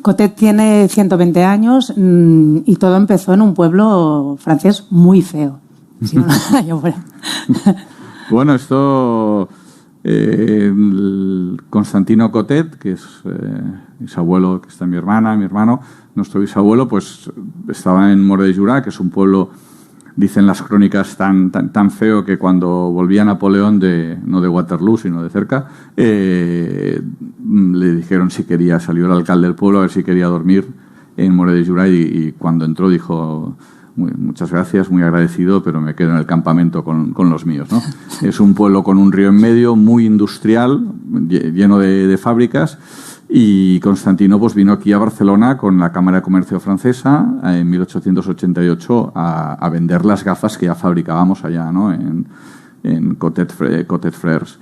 Cotet tiene 120 años y todo empezó en un pueblo francés muy feo. Sí, bueno, esto... Constantino Cotet, que es bisabuelo, que está mi hermano, nuestro bisabuelo, pues estaba en Móra de Jurà, que es un pueblo, dicen las crónicas, tan feo que cuando volvía Napoleón, no de Waterloo, sino de cerca, le dijeron si quería, salió el alcalde del pueblo a ver si quería dormir en Móra de Jurà y cuando entró dijo... muchas gracias, muy agradecido, pero me quedo en el campamento con los míos, ¿no? Es un pueblo con un río en medio, muy industrial, lleno de fábricas, y Constantino pues vino aquí a Barcelona con la Cámara de Comercio francesa en 1888 a vender las gafas que ya fabricábamos allá, ¿no? En Cotet Frères.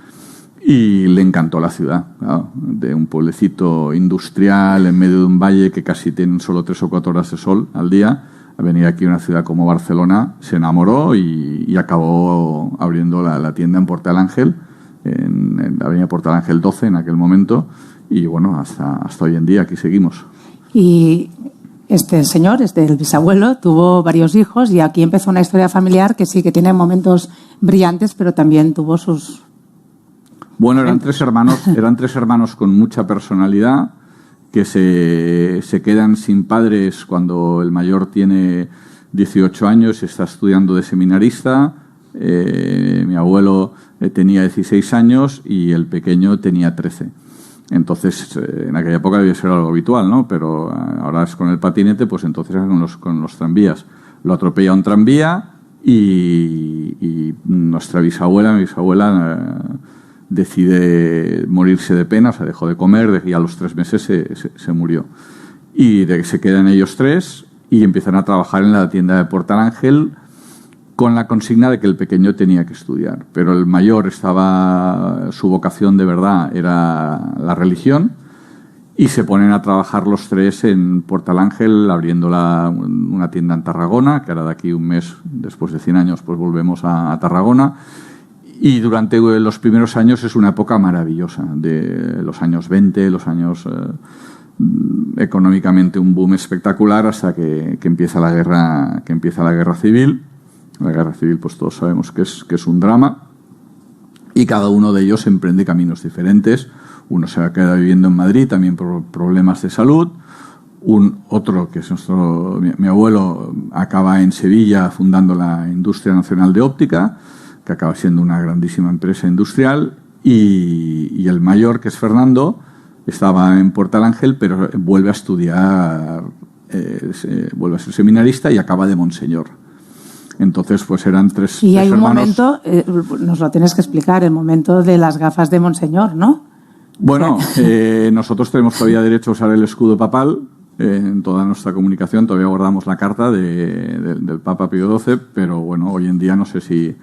Y le encantó la ciudad, claro, de un pueblecito industrial en medio de un valle que casi tiene solo 3 o 4 horas de sol al día. A venir aquí a una ciudad como Barcelona, se enamoró y acabó abriendo la tienda en Portal Ángel, en la avenida Portal Ángel 12 en aquel momento, y bueno, hasta hoy en día aquí seguimos. Y este señor, el bisabuelo, tuvo varios hijos y aquí empezó una historia familiar que sí que tiene momentos brillantes, pero también tuvo sus... Bueno, eran tres hermanos con mucha personalidad, que se quedan sin padres cuando el mayor tiene 18 años y está estudiando de seminarista. Mi abuelo tenía 16 años y el pequeño tenía 13. Entonces, en aquella época debía ser algo habitual, ¿no? Pero ahora es con el patinete, pues entonces es con los tranvías. Lo atropella un tranvía y nuestra bisabuela, decide morirse de pena, o sea, dejó de comer y a los 3 meses se murió. Y se quedan ellos 3 y empiezan a trabajar en la tienda de Portal Ángel con la consigna de que el pequeño tenía que estudiar. Pero el mayor su vocación de verdad era la religión y se ponen a trabajar los 3 en Portal Ángel abriendo una tienda en Tarragona, que ahora de aquí un mes, después de 100 años, pues volvemos a Tarragona. Y durante los primeros años es una época maravillosa, de los años 20, los años económicamente un boom espectacular hasta que empieza la guerra civil. La guerra civil, pues todos sabemos que es un drama y cada uno de ellos emprende caminos diferentes. Uno se va a quedar viviendo en Madrid también por problemas de salud. Otro, que es mi abuelo, acaba en Sevilla fundando la Industria Nacional de Óptica, que acaba siendo una grandísima empresa industrial, y el mayor, que es Fernando, estaba en Portal Ángel, pero vuelve a estudiar, vuelve a ser seminarista y acaba de monseñor. Entonces, pues eran tres Y hay un hermanos. momento, nos lo tienes que explicar, el momento de las gafas de monseñor, ¿no? Bueno, nosotros tenemos todavía derecho a usar el escudo papal en toda nuestra comunicación, todavía guardamos la carta del Papa Pío XII, pero bueno, hoy en día no sé si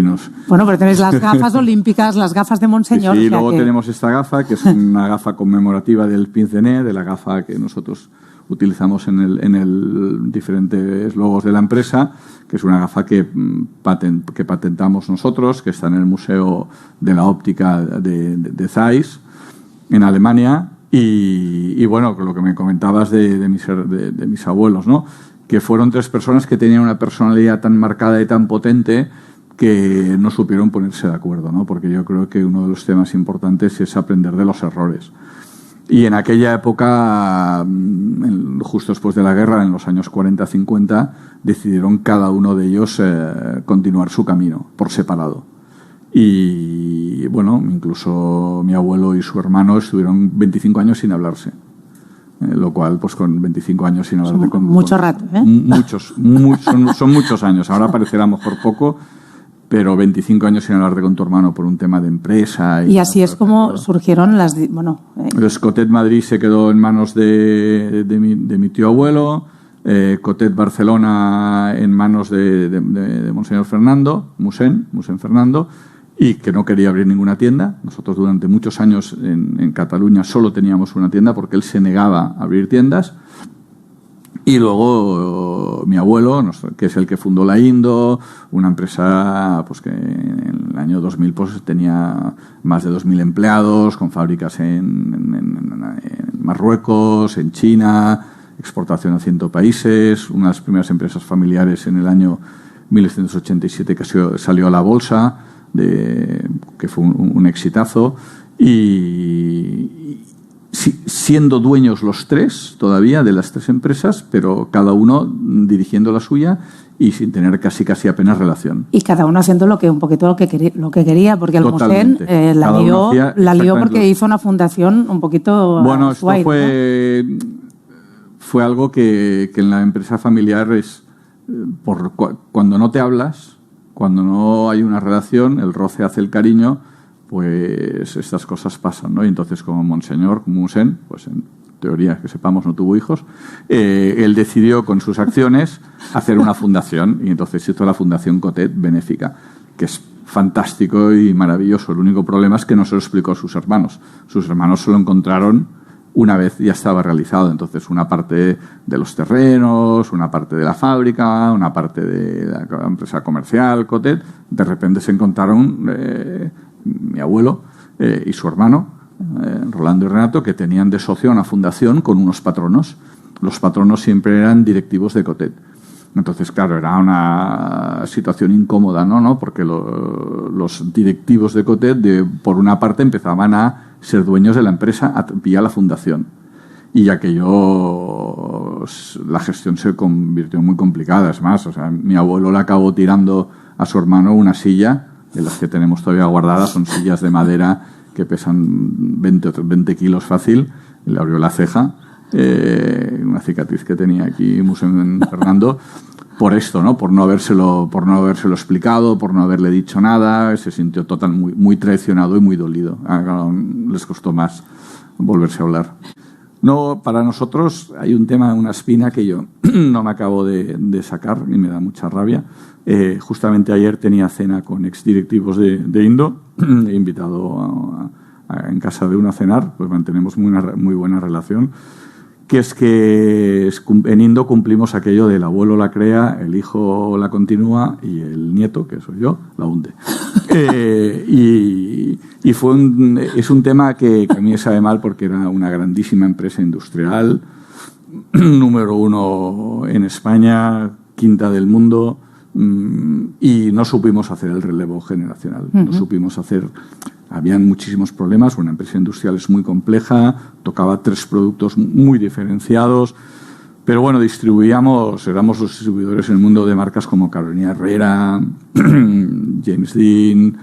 nos... Bueno, pero tenéis las gafas olímpicas, las gafas de monseñor. Sí, o sea luego que... tenemos esta gafa, que es una gafa conmemorativa del Pincené, de la gafa que nosotros utilizamos en el diferentes logos de la empresa, que es una gafa que patentamos nosotros, que está en el Museo de la Óptica de Zeiss, en Alemania. Y bueno, lo que me comentabas de mis abuelos, ¿no? Que fueron 3 personas que tenían una personalidad tan marcada y tan potente que no supieron ponerse de acuerdo, ¿no? Porque yo creo que uno de los temas importantes es aprender de los errores. Y en aquella época, justo después de la guerra, en los años 40-50, decidieron cada uno de ellos continuar su camino por separado. Y bueno, incluso mi abuelo y su hermano estuvieron 25 años sin hablarse. Lo cual, pues con 25 años sin hablarte con... Mucho rato, ¿eh? Son muchos años. Ahora parecerá mejor poco, pero 25 años sin hablarte con tu hermano por un tema de empresa. Y así es como surgieron las... Bueno, Entonces, Cotet Madrid se quedó en manos de mi tío abuelo, Cotet Barcelona en manos de Monseñor Fernando, Musén Fernando, y que no quería abrir ninguna tienda. Nosotros durante muchos años en Cataluña solo teníamos una tienda porque él se negaba a abrir tiendas. Y luego mi abuelo, que es el que fundó la Indo, una empresa pues que en el año 2000 pues tenía más de 2.000 empleados, con fábricas en Marruecos, en China, exportación a 100 países, una de las primeras empresas familiares en el año 1987 que salió a la bolsa, que fue un exitazo, y siendo dueños los tres todavía de las tres empresas, pero cada uno dirigiendo la suya y sin tener casi apenas relación. Y cada uno haciendo un poquito lo que quería, porque Almosén la lió porque hizo una fundación un poquito... Bueno, esto fue algo que en la empresa familiar es... cuando no te hablas, cuando no hay una relación, el roce hace el cariño, pues estas cosas pasan, ¿no? Y entonces como Monseñor, como Musén, pues en teoría, que sepamos, no tuvo hijos, él decidió con sus acciones hacer una fundación, y entonces hizo la Fundación Cotet Benéfica, que es fantástico y maravilloso. El único problema es que no se lo explicó a sus hermanos. Sus hermanos se lo encontraron una vez ya estaba realizado. Entonces, una parte de los terrenos, una parte de la fábrica, una parte de la empresa comercial, Cotet, de repente se encontraron mi abuelo y su hermano, Rolando y Renato, que tenían de socio una fundación con unos patronos. Los patronos siempre eran directivos de Cotet. Entonces, claro, era una situación incómoda, ¿no? Porque los directivos de Cotet, por una parte, empezaban a ser dueños de la empresa vía la fundación. Y aquello, la gestión se convirtió muy complicada. Es más, o sea, mi abuelo le acabó tirando a su hermano una silla, de las que tenemos todavía guardadas, son sillas de madera que pesan 20 kilos fácil, y le abrió la ceja, una cicatriz que tenía aquí Musén Fernando, por esto, ¿no? Por no habérselo explicado, por no haberle dicho nada, se sintió muy traicionado y muy dolido. Les costó más volverse a hablar. No, para nosotros hay un tema, una espina que yo no me acabo de sacar y me da mucha rabia. Justamente ayer tenía cena con exdirectivos de Indo, he invitado en casa de uno a cenar, pues mantenemos muy buena relación, que es que en Indo cumplimos aquello del abuelo la crea, el hijo la continúa y el nieto, que soy yo, la hunde. Y es un tema que a mí me sabe mal porque era una grandísima empresa industrial, número 1 en España, quinta del mundo, y no supimos hacer el relevo generacional. No supimos hacer... Habían muchísimos problemas, una empresa industrial es muy compleja, tocaba 3 productos muy diferenciados, pero bueno, éramos los distribuidores en el mundo de marcas como Carolina Herrera, James Dean,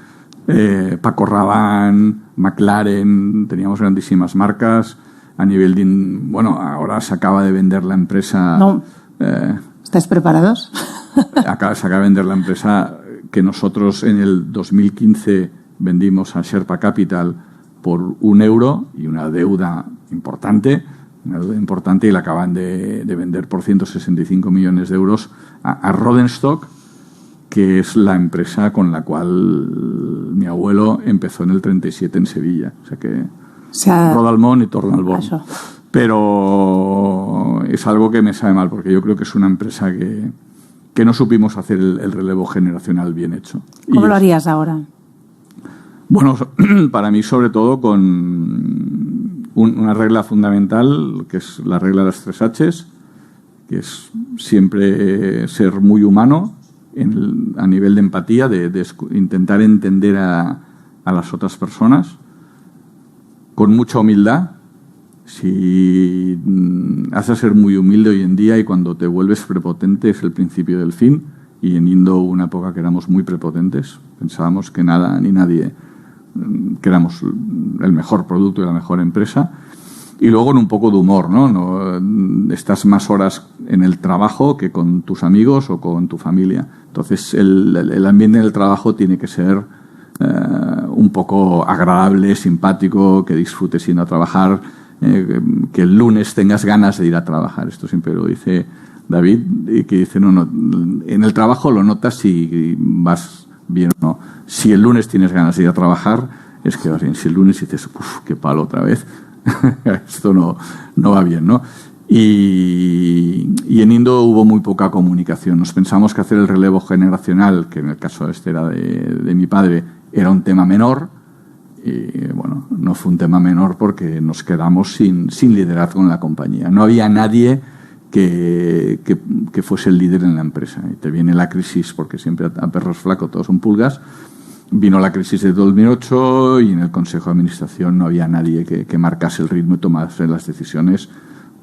Paco Rabanne, McLaren, teníamos grandísimas marcas. A nivel de... Bueno, ahora se acaba de vender la empresa... No. ¿Estáis preparados? Se acaba de vender la empresa que nosotros en el 2015... vendimos a Sherpa Capital por €1 y una deuda importante y la acaban de vender por 165 millones de euros a Rodenstock, que es la empresa con la cual mi abuelo empezó en el 37 en Sevilla. O sea que Rodalmón y Tornalbón. Pero es algo que me sabe mal, porque yo creo que es una empresa que no supimos hacer el relevo generacional bien hecho. ¿Cómo lo harías ahora? Bueno, para mí sobre todo con una regla fundamental, que es la regla de las 3 H's, que es siempre ser muy humano a nivel de empatía, de intentar entender a las otras personas, con mucha humildad. Si has de ser muy humilde hoy en día, y cuando te vuelves prepotente es el principio del fin, y en Indo hubo una época que éramos muy prepotentes, pensábamos que nada ni nadie... que éramos el mejor producto y la mejor empresa, y luego en un poco de humor, ¿no? Estás más horas en el trabajo que con tus amigos o con tu familia. Entonces el ambiente en el trabajo tiene que ser un poco agradable, simpático, que disfrutes yendo a trabajar, que el lunes tengas ganas de ir a trabajar. Esto siempre lo dice David, y que dice, no, en el trabajo lo notas si vas bien o no. Si el lunes tienes ganas de ir a trabajar, es que vas bien. Si el lunes dices, uff, qué palo otra vez, esto no va bien, ¿no? Y en Indo hubo muy poca comunicación. Nos pensamos que hacer el relevo generacional, que en el caso este era de mi padre, era un tema menor, Y bueno, no fue un tema menor porque nos quedamos sin liderazgo en la compañía. No había nadie que fuese el líder en la empresa. Y te viene la crisis, porque siempre a perros flacos todos son pulgas. Vino la crisis de 2008 y en el Consejo de Administración no había nadie que marcase el ritmo y tomase las decisiones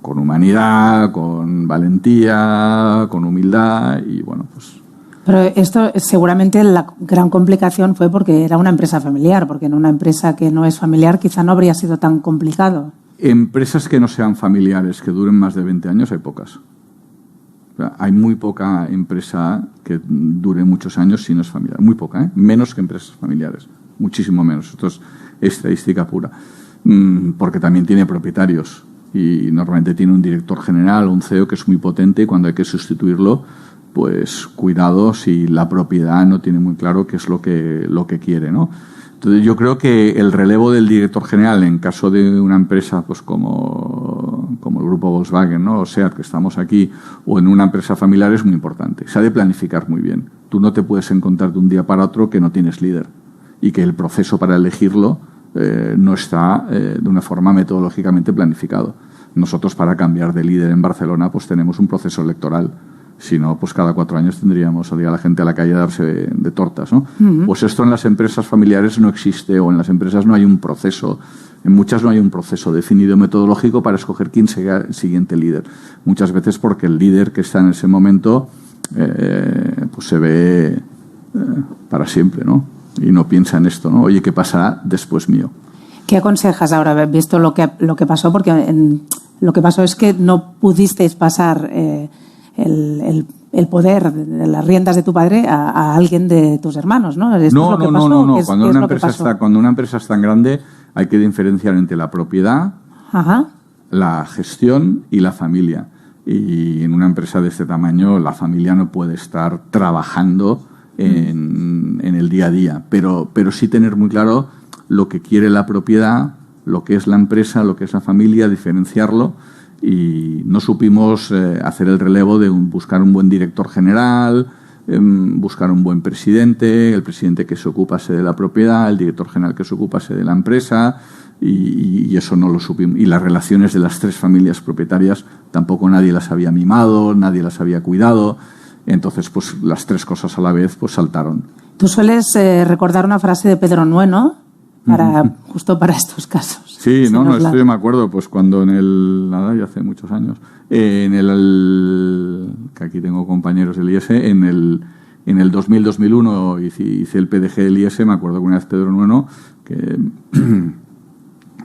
con humanidad, con valentía, con humildad y bueno, pues... Pero esto seguramente la gran complicación fue porque era una empresa familiar, porque en una empresa que no es familiar quizá no habría sido tan complicado. Empresas que no sean familiares, que duren más de 20 años, hay pocas. O sea, hay muy poca empresa que dure muchos años si no es familiar. Muy poca, ¿eh? Menos que empresas familiares. Muchísimo menos. Esto es estadística pura. Porque también tiene propietarios. Y normalmente tiene un director general o un CEO que es muy potente y cuando hay que sustituirlo, pues cuidado si la propiedad no tiene muy claro qué es lo que quiere, ¿no? Entonces yo creo que el relevo del director general en caso de una empresa pues como el grupo Volkswagen, ¿no? O sea, que estamos aquí, o en una empresa familiar es muy importante. Se ha de planificar muy bien. Tú no te puedes encontrar de un día para otro que no tienes líder y que el proceso para elegirlo no está de una forma metodológicamente planificado. Nosotros para cambiar de líder en Barcelona pues tenemos un proceso electoral. Si no, pues cada 4 años saldría la gente a la calle a darse de tortas, ¿no? Uh-huh. Pues esto en las empresas familiares no existe, o en las empresas no hay un proceso, en muchas no hay un proceso definido metodológico para escoger quién sea el siguiente líder. Muchas veces porque el líder que está en ese momento pues se ve para siempre, ¿no? Y no piensa en esto, ¿no? Oye, ¿qué pasará después mío? ¿Qué aconsejas ahora, visto lo que pasó? Porque lo que pasó es que no pudisteis pasar... el poder de las riendas de tu padre a alguien de tus hermanos, ¿no? No. Cuando una empresa es tan grande hay que diferenciar entre la propiedad, ajá, la gestión y la familia. Y en una empresa de este tamaño la familia no puede estar trabajando en el día a día, pero sí tener muy claro lo que quiere la propiedad, lo que es la empresa, lo que es la familia, diferenciarlo. Y no supimos hacer el relevo de buscar un buen director general, buscar un buen presidente, el presidente que se ocupase de la propiedad, el director general que se ocupase de la empresa, y eso no lo supimos. Y las relaciones de las 3 familias propietarias tampoco nadie las había mimado, nadie las había cuidado. Entonces, pues las 3 cosas a la vez pues saltaron. Tú sueles recordar una frase de Pedro Nueno justo para estos casos. Sí, esto yo me acuerdo, pues cuando ya hace muchos años, que aquí tengo compañeros del IES, en el 2000-2001 hice el PDG del IES, me acuerdo que una vez Pedro Nueno, que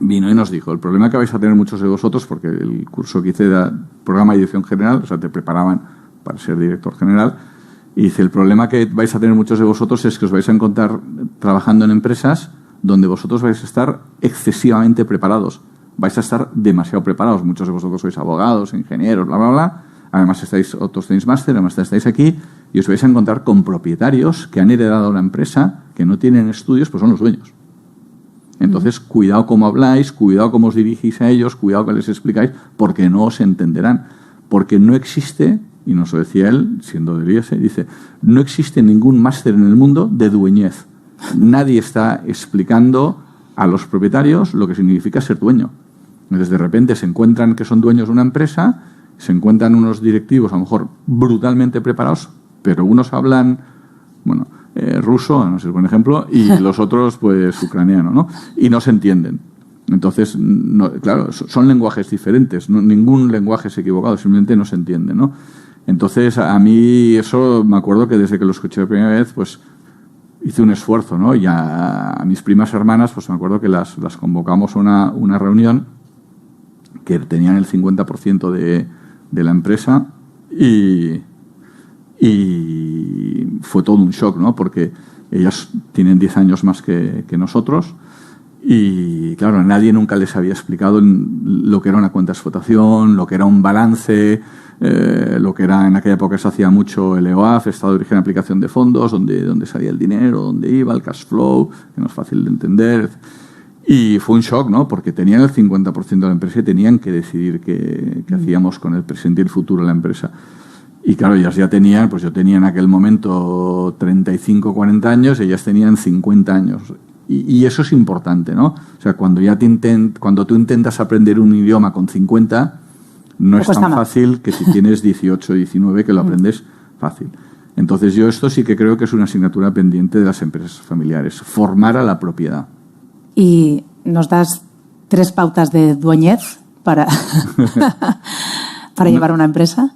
vino y nos dijo, el problema que vais a tener muchos de vosotros, porque el curso que hice era programa de dirección general, o sea, te preparaban para ser director general, y dice, el problema que vais a tener muchos de vosotros es que os vais a encontrar trabajando en empresas donde vosotros vais a estar excesivamente preparados. Vais a estar demasiado preparados. Muchos de vosotros sois abogados, ingenieros, bla, bla, bla. Además otros tenéis máster, además estáis aquí y os vais a encontrar con propietarios que han heredado una empresa, que no tienen estudios, pues son los dueños. Entonces, cuidado cómo habláis, cuidado cómo os dirigís a ellos, cuidado que les explicáis, porque no os entenderán. Porque no existe, y nos lo decía él, siendo del IES, dice, no existe ningún máster en el mundo de dueñez. Nadie está explicando a los propietarios lo que significa ser dueño. Entonces, de repente se encuentran que son dueños de una empresa, se encuentran unos directivos a lo mejor brutalmente preparados, pero unos hablan, ruso, no sé, por ejemplo, y los otros, pues, ucraniano, ¿no? Y no se entienden. Entonces, claro, son lenguajes diferentes, ningún lenguaje es equivocado, simplemente no se entiende, ¿no? Entonces, a mí eso, me acuerdo que desde que lo escuché la primera vez, pues, hice un esfuerzo, ¿no? Y a mis primas hermanas, pues me acuerdo que las convocamos a una reunión que tenían el 50% de la empresa y fue todo un shock, ¿no? Porque ellas tienen 10 años más que nosotros y, claro, nadie nunca les había explicado lo que era una cuenta de explotación, lo que era un balance, lo que era, en aquella época se hacía mucho el EOAF, Estado de Origen y Aplicación de Fondos, donde salía el dinero, donde iba, el cash flow, que no es fácil de entender. Y fue un shock, ¿no? Porque tenían el 50% de la empresa y tenían que decidir qué hacíamos con el presente y el futuro de la empresa. Y claro, ellas ya tenían, pues yo tenía en aquel momento 35, 40 años, ellas tenían 50 años. Y eso es importante, ¿no? O sea, cuando tú intentas aprender un idioma con 50, no es tan fácil que si tienes 18 o 19 que lo aprendes fácil. Entonces yo esto sí que creo que es una asignatura pendiente de las empresas familiares, formar a la propiedad. ¿Y nos das 3 pautas de dueñez para llevar una empresa?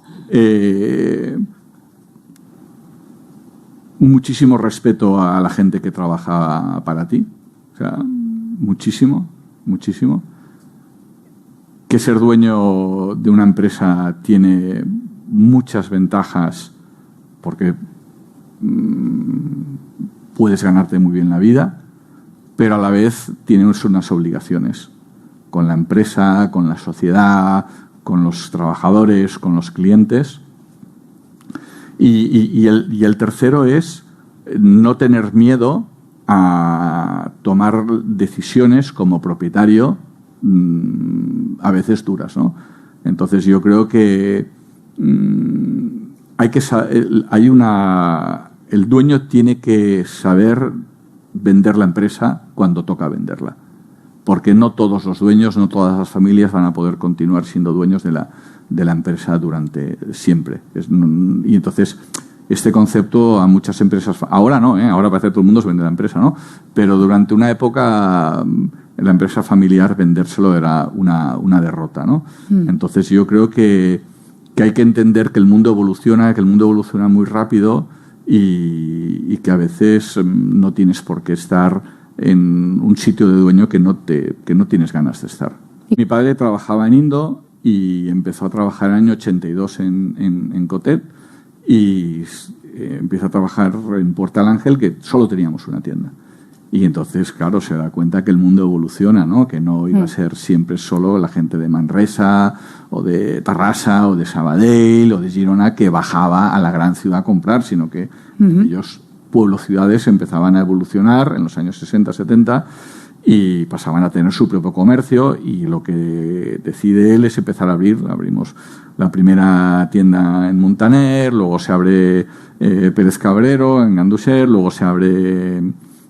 Muchísimo respeto a la gente que trabaja para ti. O sea, muchísimo. Que ser dueño de una empresa tiene muchas ventajas porque puedes ganarte muy bien la vida, pero a la vez tienes unas obligaciones con la empresa, con la sociedad, con los trabajadores, con los clientes. Y el tercero es no tener miedo a tomar decisiones como propietario a veces duras, ¿no? Entonces yo creo que el dueño tiene que saber vender la empresa cuando toca venderla, porque no todos los dueños, no todas las familias van a poder continuar siendo dueños de la empresa durante siempre. Y entonces este concepto a muchas empresas, ahora no, ahora parece que todo el mundo se vende la empresa, ¿no? Pero durante una época la empresa familiar vendérselo era una derrota, ¿no? Entonces yo creo que hay que entender que el mundo evoluciona muy rápido y que a veces no tienes por qué estar en un sitio de dueño que no tienes ganas de estar. Mi padre trabajaba en Indo y empezó a trabajar en el año 82 en Cotet y empieza a trabajar en Puerta del Ángel, que solo teníamos una tienda. Y entonces, claro, se da cuenta que el mundo evoluciona, ¿no? Que no iba a ser siempre solo la gente de Manresa o de Tarrasa o de Sabadell o de Girona que bajaba a la gran ciudad a comprar, sino que ellos, pueblos, ciudades, empezaban a evolucionar en los años 60, 70 y pasaban a tener su propio comercio, y lo que decide él es empezar a abrimos la primera tienda en Montaner, luego se abre Pérez Cabrero en Ganduxer, luego se abre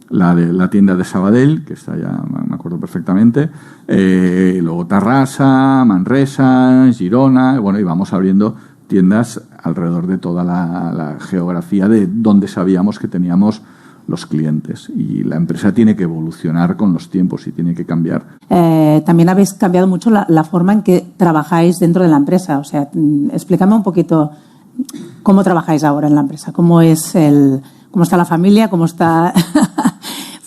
la tienda de Sabadell, que está ya, me acuerdo perfectamente, luego Tarrasa, Manresa, Girona, bueno, y vamos abriendo tiendas alrededor de toda la geografía de donde sabíamos que teníamos los clientes, y la empresa tiene que evolucionar con los tiempos y tiene que cambiar. También habéis cambiado mucho la forma en que trabajáis dentro de la empresa, o sea, explícame un poquito cómo trabajáis ahora en la empresa, cómo está la familia, cómo está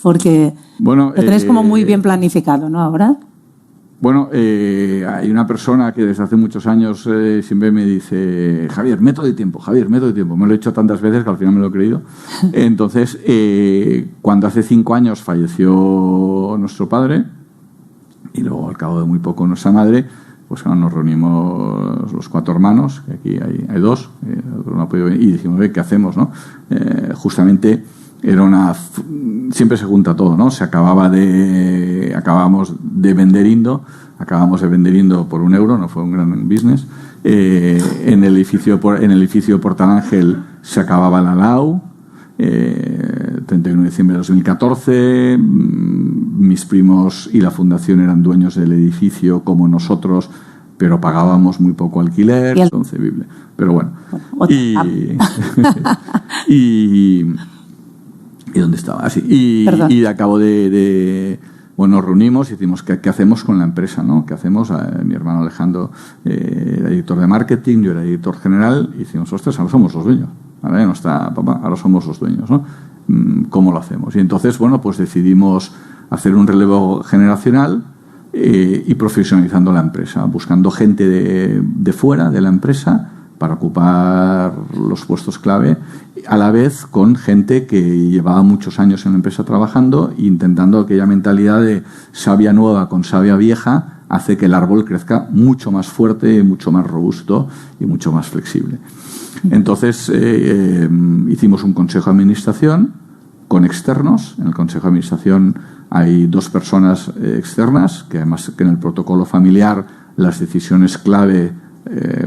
porque lo tenéis como muy bien planificado, ¿no? Ahora. Bueno, hay una persona que desde hace muchos años siempre me dice: Javier, método de tiempo. Me lo he hecho tantas veces que al final me lo he creído. Entonces, cuando hace 5 años falleció nuestro padre y luego al cabo de muy poco nuestra madre, pues nos reunimos los 4 hermanos, que aquí hay 2, no ha podido venir, y dijimos: ¿qué hacemos, no? Justamente siempre se junta todo, ¿no? Acabamos de vender Indo por €1, no fue un gran business. En el edificio de Portal Ángel se acababa la LAU, 31 de diciembre de 2014. Mis primos y la fundación eran dueños del edificio como nosotros, pero pagábamos muy poco alquiler, inconcebible. Pero bueno. ¿Y dónde estaba? Así. Y acabo nos reunimos y decimos: ¿qué hacemos con la empresa, ¿no? ¿Qué hacemos? Mi hermano Alejandro era director de marketing, yo era director general, y decimos: ostras, ahora somos los dueños. Ahora ya no está papá, ahora somos los dueños, ¿no? ¿Cómo lo hacemos? Y entonces, pues decidimos hacer un relevo generacional y profesionalizando la empresa, buscando gente de fuera de la empresa para ocupar los puestos clave, a la vez con gente que llevaba muchos años en la empresa trabajando, intentando aquella mentalidad de savia nueva con savia vieja hace que el árbol crezca mucho más fuerte, mucho más robusto y mucho más flexible. Entonces hicimos un consejo de administración con externos. En el consejo de administración hay 2 personas externas, que además que en el protocolo familiar las decisiones clave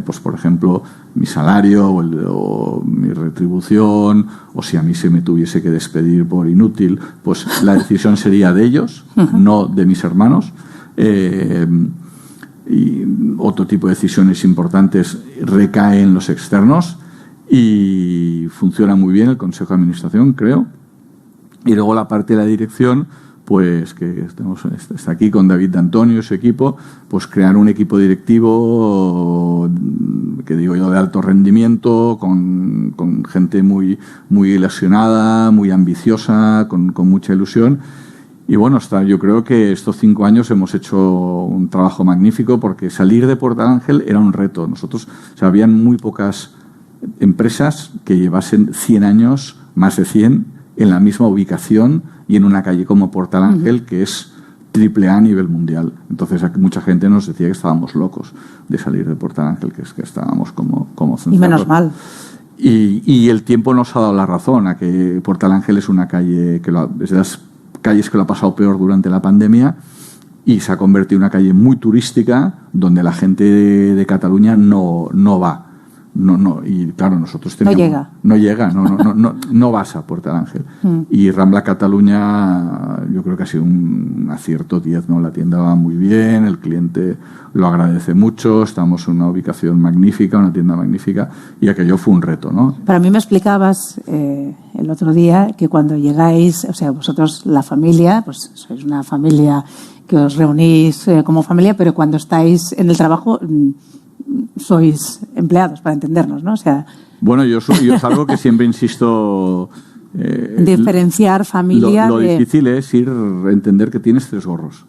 pues por ejemplo, mi salario o mi retribución, o si a mí se me tuviese que despedir por inútil, pues la decisión sería de ellos, no de mis hermanos. Y otro tipo de decisiones importantes recaen en los externos y funciona muy bien el Consejo de Administración, creo. Y luego la parte de la dirección, pues que está aquí con David D'Antonio y su equipo, pues crear un equipo directivo, que digo yo, de alto rendimiento, con gente muy ilusionada, muy ambiciosa, con mucha ilusión. Y bueno, yo creo que estos 5 años hemos hecho un trabajo magnífico, porque salir de Portal Ángel era un reto. Nosotros, habían muy pocas empresas que llevasen 100 años, más de 100, en la misma ubicación y en una calle como Portal Ángel, que es AAA a nivel mundial. Entonces mucha gente nos decía que estábamos locos de salir de Portal Ángel, que estábamos como y menos mal. Y el tiempo nos ha dado la razón a que Portal Ángel es una calle es de las calles que lo ha pasado peor durante la pandemia, y se ha convertido en una calle muy turística donde la gente de Cataluña no va. No, y claro, nosotros tenemos... No vas a Portal Ángel. Y Rambla Cataluña, yo creo que ha sido un acierto 10, ¿no? La tienda va muy bien, el cliente lo agradece mucho, estamos en una ubicación magnífica, una tienda magnífica, y aquello fue un reto, ¿no? Para mí me explicabas el otro día que cuando llegáis, o sea, vosotros, la familia, pues sois una familia que os reunís como familia, pero cuando estáis en el trabajo sois empleados, para entendernos, ¿no? O sea, bueno, yo es algo que siempre insisto. Diferenciar familia. Lo difícil es entender que tienes 3 gorros.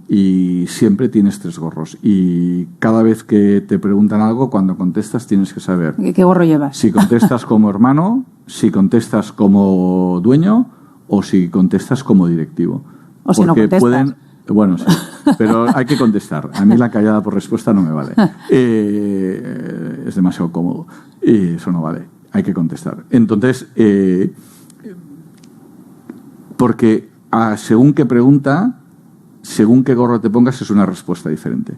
Y siempre tienes 3 gorros. Y cada vez que te preguntan algo, cuando contestas tienes que saber ¿qué gorro llevas? Si contestas como hermano, si contestas como dueño o si contestas como directivo. O si no contestas. Bueno, sí, pero hay que contestar. A mí la callada por respuesta no me vale. Es demasiado cómodo. Eso no vale. Hay que contestar. Entonces, porque según qué pregunta, según qué gorro te pongas, es una respuesta diferente.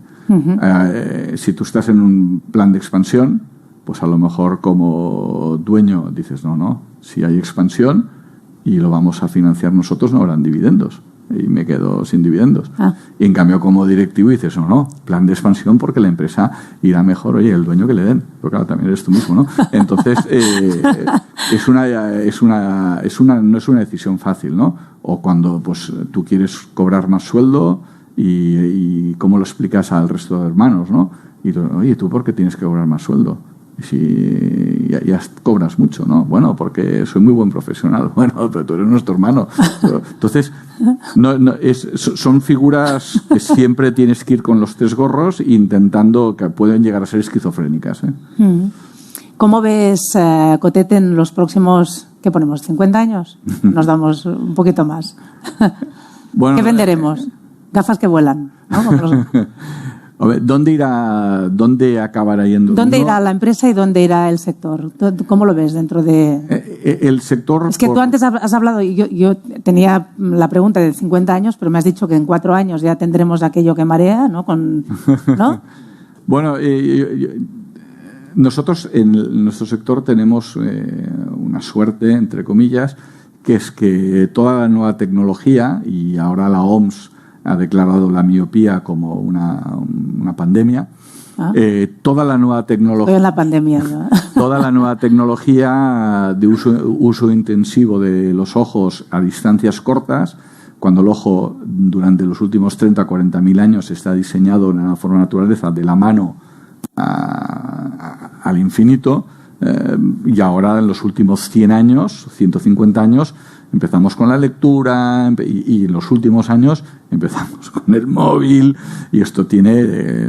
Si tú estás en un plan de expansión, pues a lo mejor como dueño dices, no, si hay expansión y lo vamos a financiar nosotros, no habrán dividendos. Y me quedo sin dividendos. Y en cambio, como directivo dices, no, plan de expansión porque la empresa irá mejor, oye, el dueño que le den, porque claro, también eres tú mismo, ¿no? Entonces, no es una decisión fácil, ¿no? O cuando pues tú quieres cobrar más sueldo y cómo lo explicas al resto de hermanos, ¿no? Y tú, oye, ¿tú por qué tienes que cobrar más sueldo? Si ya cobras mucho, ¿no? Bueno, porque soy muy buen profesional. Bueno, pero tú eres nuestro hermano. Entonces, son figuras que siempre tienes que ir con los 3 gorros, intentando, que pueden llegar a ser esquizofrénicas, ¿eh? ¿Cómo ves Cotet en los próximos, qué ponemos, 50 años? Nos damos un poquito más. Bueno, ¿qué venderemos? Gafas que vuelan, ¿no? A ver, ¿dónde acabará yendo? ¿Dónde irá la empresa y dónde irá el sector? ¿Cómo lo ves dentro de...? El sector... Es que tú antes has hablado, y yo tenía la pregunta de 50 años, pero me has dicho que en 4 años ya tendremos aquello que marea, ¿no? ¿No? Bueno, nosotros en nuestro sector tenemos una suerte, entre comillas, que es que toda la nueva tecnología, y ahora la OMS ha declarado la miopía como una pandemia. Toda la nueva tecnología. Estoy en la pandemia, ¿no? Toda la nueva tecnología de uso intensivo de los ojos a distancias cortas, cuando el ojo durante los últimos 30 o 40 mil años está diseñado de una forma naturaleza de la mano al infinito, y ahora en los últimos 100 años, 150 años, empezamos con la lectura y en los últimos años empezamos con el móvil, y esto tiene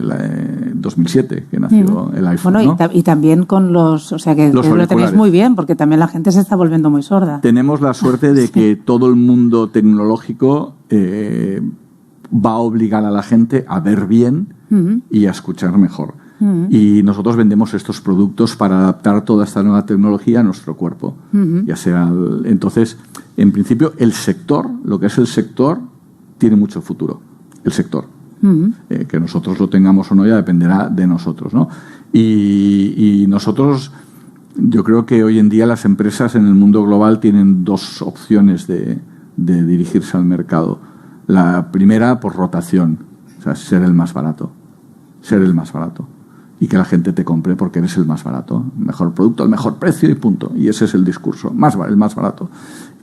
2007 que nació el iPhone. Bueno, ¿no? y también con o sea que lo tenéis muy bien, porque también la gente se está volviendo muy sorda. Tenemos la suerte de que todo el mundo tecnológico va a obligar a la gente a ver bien y a escuchar mejor. Y nosotros vendemos estos productos para adaptar toda esta nueva tecnología a nuestro cuerpo. Ya sea entonces, en principio, el sector, lo que es el sector, tiene mucho futuro. El sector. Que nosotros lo tengamos o no ya dependerá de nosotros, ¿no? Y nosotros, yo creo que hoy en día las empresas en el mundo global tienen dos opciones de dirigirse al mercado. La primera, por rotación, o sea, ser el más barato. Ser el más barato. Y que la gente te compre porque eres el más barato. El mejor producto, el mejor precio y punto. Y ese es el discurso, el más barato.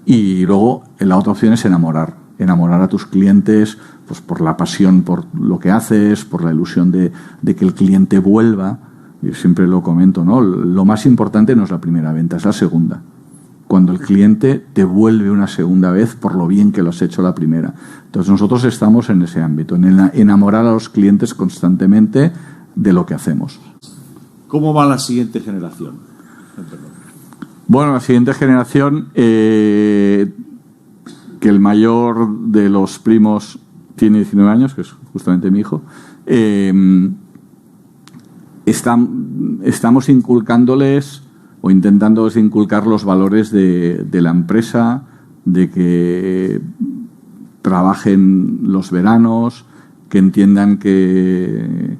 Y luego la otra opción es enamorar a tus clientes, pues por la pasión por lo que haces, por la ilusión de que el cliente vuelva. Yo siempre lo comento, ¿no? Lo más importante no es la primera venta, es la segunda. Cuando el cliente te vuelve una segunda vez por lo bien que lo has hecho la primera. Entonces nosotros estamos en ese ámbito, en enamorar a los clientes constantemente de lo que hacemos. ¿Cómo va la siguiente generación? Bueno, la siguiente generación, que el mayor de los primos tiene 19 años, que es justamente mi hijo, estamos inculcándoles o intentándoles inculcar los valores de la empresa, de que trabajen los veranos, que entiendan que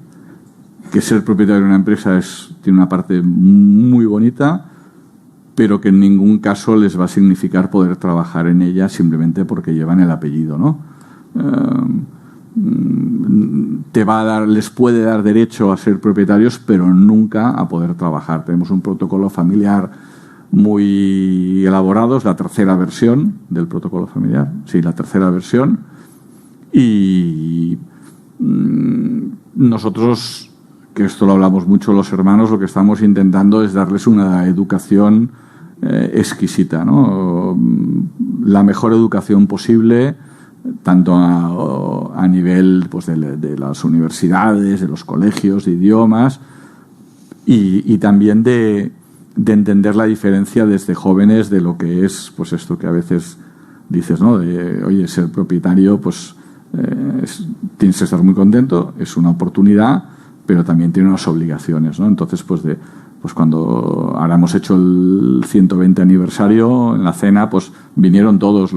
ser propietario de una empresa tiene una parte muy bonita, pero que en ningún caso les va a significar poder trabajar en ella simplemente porque llevan el apellido, ¿no? Les puede dar derecho a ser propietarios, pero nunca a poder trabajar. Tenemos un protocolo familiar muy elaborado, es la tercera versión del protocolo familiar, sí, la tercera versión, y nosotros, que esto lo hablamos mucho los hermanos, lo que estamos intentando es darles una educación exquisita, ¿no? La mejor educación posible, tanto a nivel pues, de las universidades, de los colegios de idiomas, y también de entender la diferencia desde jóvenes de lo que es pues esto que a veces dices, ¿no? Oye, ser propietario, pues tienes que estar muy contento, es una oportunidad, pero también tiene unas obligaciones, ¿no? Entonces, pues cuando ahora hemos hecho el 120 aniversario, en la cena, pues vinieron todos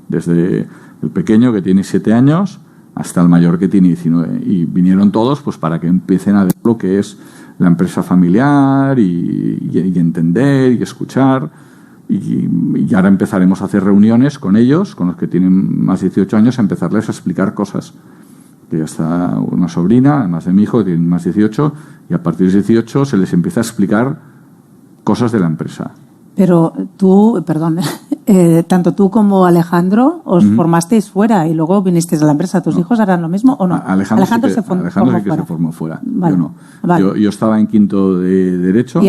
desde el pequeño que tiene 7 años hasta el mayor que tiene 19, y vinieron todos pues para que empiecen a ver lo que es la empresa familiar y entender y escuchar, y ahora empezaremos a hacer reuniones con ellos, con los que tienen más de 18 años, a empezarles a explicar cosas. Que ya está una sobrina, además de mi hijo, que tiene más de 18, y a partir de 18 se les empieza a explicar cosas de la empresa. Pero tú, perdón, tanto tú como Alejandro os formasteis fuera y luego vinisteis a la empresa. ¿Tus hijos harán lo mismo o no? Alejandro sí que se formó fuera. Vale. Yo no. Vale. Yo estaba en quinto de Derecho.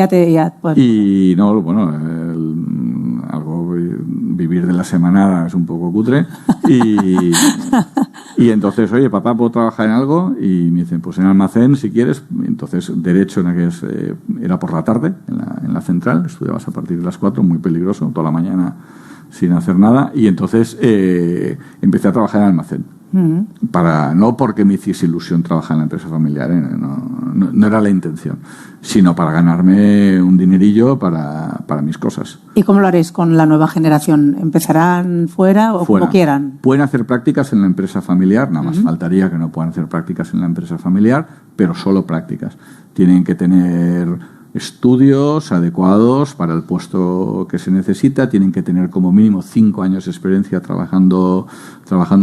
Pues, y no, bueno, vivir de la semanada es un poco cutre. Y entonces, oye, papá, ¿puedo trabajar en algo? Y me dicen, pues en almacén, si quieres. Entonces, Derecho era por la tarde, en la central. Estudiabas a partir de las 4, muy peligroso, toda la mañana sin hacer nada. Y entonces empecé a trabajar en almacén. No porque me hiciese ilusión trabajar en la empresa familiar, no era la intención, sino para ganarme un dinerillo para mis cosas. ¿Y cómo lo haréis con la nueva generación? ¿Empezarán fuera o como quieran? Pueden hacer prácticas en la empresa familiar, nada más faltaría que no puedan hacer prácticas en la empresa familiar, pero solo prácticas. Tienen que tener estudios adecuados para el puesto que se necesita, tienen que tener como mínimo 5 años de experiencia trabajando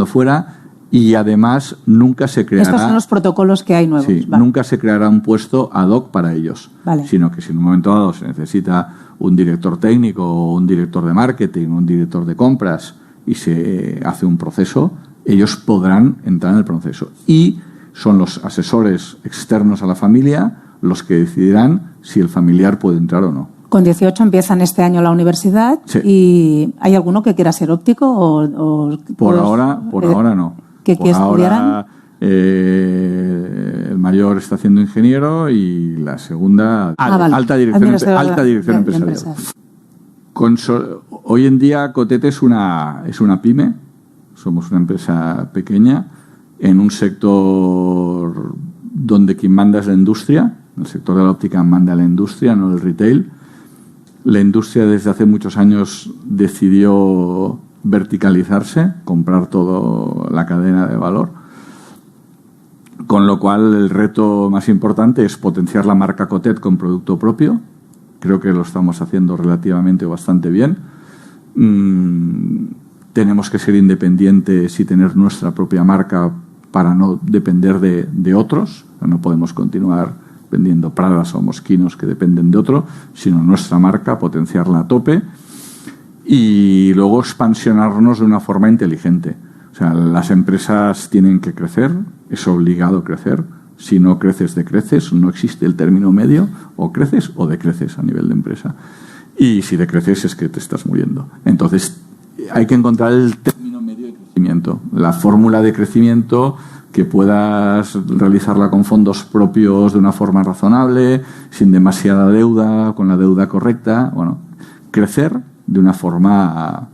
fuera. Y además nunca se creará... Estos son los protocolos que hay nuevos. Sí, vale. Nunca se creará un puesto ad hoc para ellos. Vale. Sino que si en un momento dado se necesita un director técnico, o un director de marketing, un director de compras, y se hace un proceso, ellos podrán entrar en el proceso. Y son los asesores externos a la familia los que decidirán si el familiar puede entrar o no. Con 18 empiezan este año la universidad. Sí. ¿Y hay alguno que quiera ser óptico? Por ahora no. ¿Que estudiaran? Ahora, el mayor está haciendo ingeniero y la segunda alta dirección empresarial. Hoy en día Cotete es una pyme, somos una empresa pequeña en un sector donde quien manda es la industria. El sector de la óptica manda la industria, no el retail. La industria desde hace muchos años decidió verticalizarse, comprar toda la cadena de valor. Con lo cual, el reto más importante es potenciar la marca Cotet con producto propio. Creo que lo estamos haciendo relativamente o bastante bien. Tenemos que ser independientes y tener nuestra propia marca para no depender de otros. No podemos continuar vendiendo Pradas o Mosquinos que dependen de otro, sino nuestra marca, potenciarla a tope y luego expansionarnos de una forma inteligente. O sea, las empresas tienen que crecer, es obligado crecer. Si no creces, decreces, no existe el término medio, o creces o decreces a nivel de empresa. Y si decreces es que te estás muriendo. Entonces, hay que encontrar el término medio de crecimiento, la fórmula de crecimiento que puedas realizarla con fondos propios de una forma razonable, sin demasiada deuda, con la deuda correcta. Bueno, crecer de una forma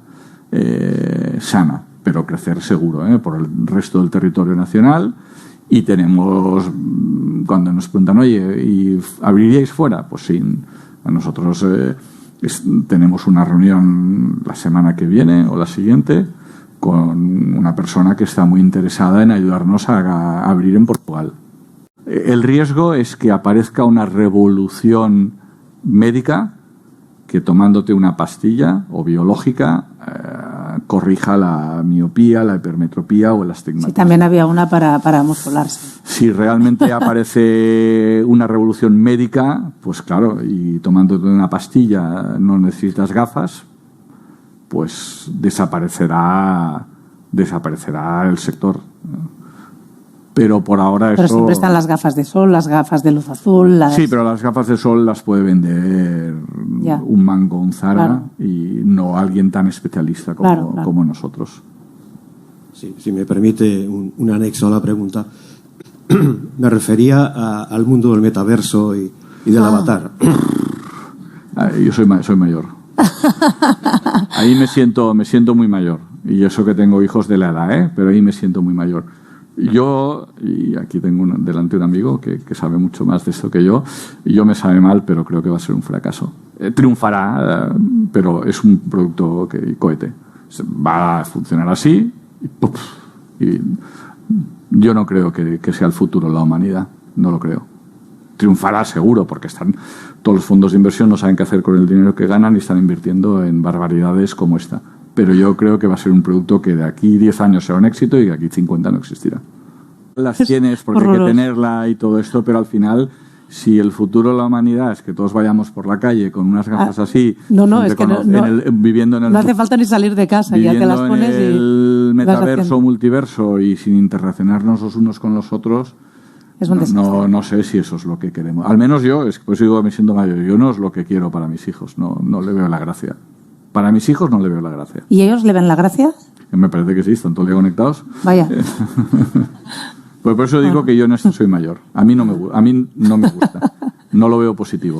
sana, pero crecer seguro, por el resto del territorio nacional. Y tenemos, cuando nos preguntan, oye, ¿y abriríais fuera? Pues sí, nosotros tenemos una reunión la semana que viene o la siguiente con una persona que está muy interesada en ayudarnos a abrir en Portugal. El riesgo es que aparezca una revolución médica que tomándote una pastilla o biológica corrija la miopía, la hipermetropía o el astigmatismo. Sí, también había una para muscularse. Si realmente aparece una revolución médica, pues claro, y tomándote una pastilla no necesitas gafas, pues desaparecerá el sector. Pero por ahora Pero siempre están las gafas de sol, las gafas de luz azul. Sí, pero las gafas de sol las puede vender un Mango, un Zara, claro, y no alguien tan especialista como nosotros. Sí, si me permite un anexo a la pregunta. Me refería al mundo del metaverso y del avatar. Yo soy mayor. Ahí me siento muy mayor. Y eso que tengo hijos de la edad, pero ahí me siento muy mayor. Yo, y aquí tengo delante un amigo que sabe mucho más de esto que yo me sabe mal, pero creo que va a ser un fracaso. Triunfará, pero es un producto cohete. Va a funcionar así y yo no creo que sea el futuro de la humanidad. No lo creo. Triunfará seguro, porque todos los fondos de inversión no saben qué hacer con el dinero que ganan y están invirtiendo en barbaridades como esta. Pero yo creo que va a ser un producto que de aquí 10 años será un éxito y de aquí 50 no existirá. Las tienes porque hay que tenerla y todo esto, pero al final, si el futuro de la humanidad es que todos vayamos por la calle con unas gafas así, es que viviendo en el... No hace falta ni salir de casa, ya te las pones en el metaverso, multiverso y sin interrelacionarnos los unos con los otros, no sé si eso es lo que queremos. Al menos yo, pues digo, me siento mayor, yo no es lo que quiero para mis hijos, no le veo la gracia. Para mis hijos no le veo la gracia. ¿Y ellos le ven la gracia? Me parece que sí, están todo el día conectados. Vaya. Pues por eso digo que yo en esto soy mayor. A mí no me gusta. No lo veo positivo.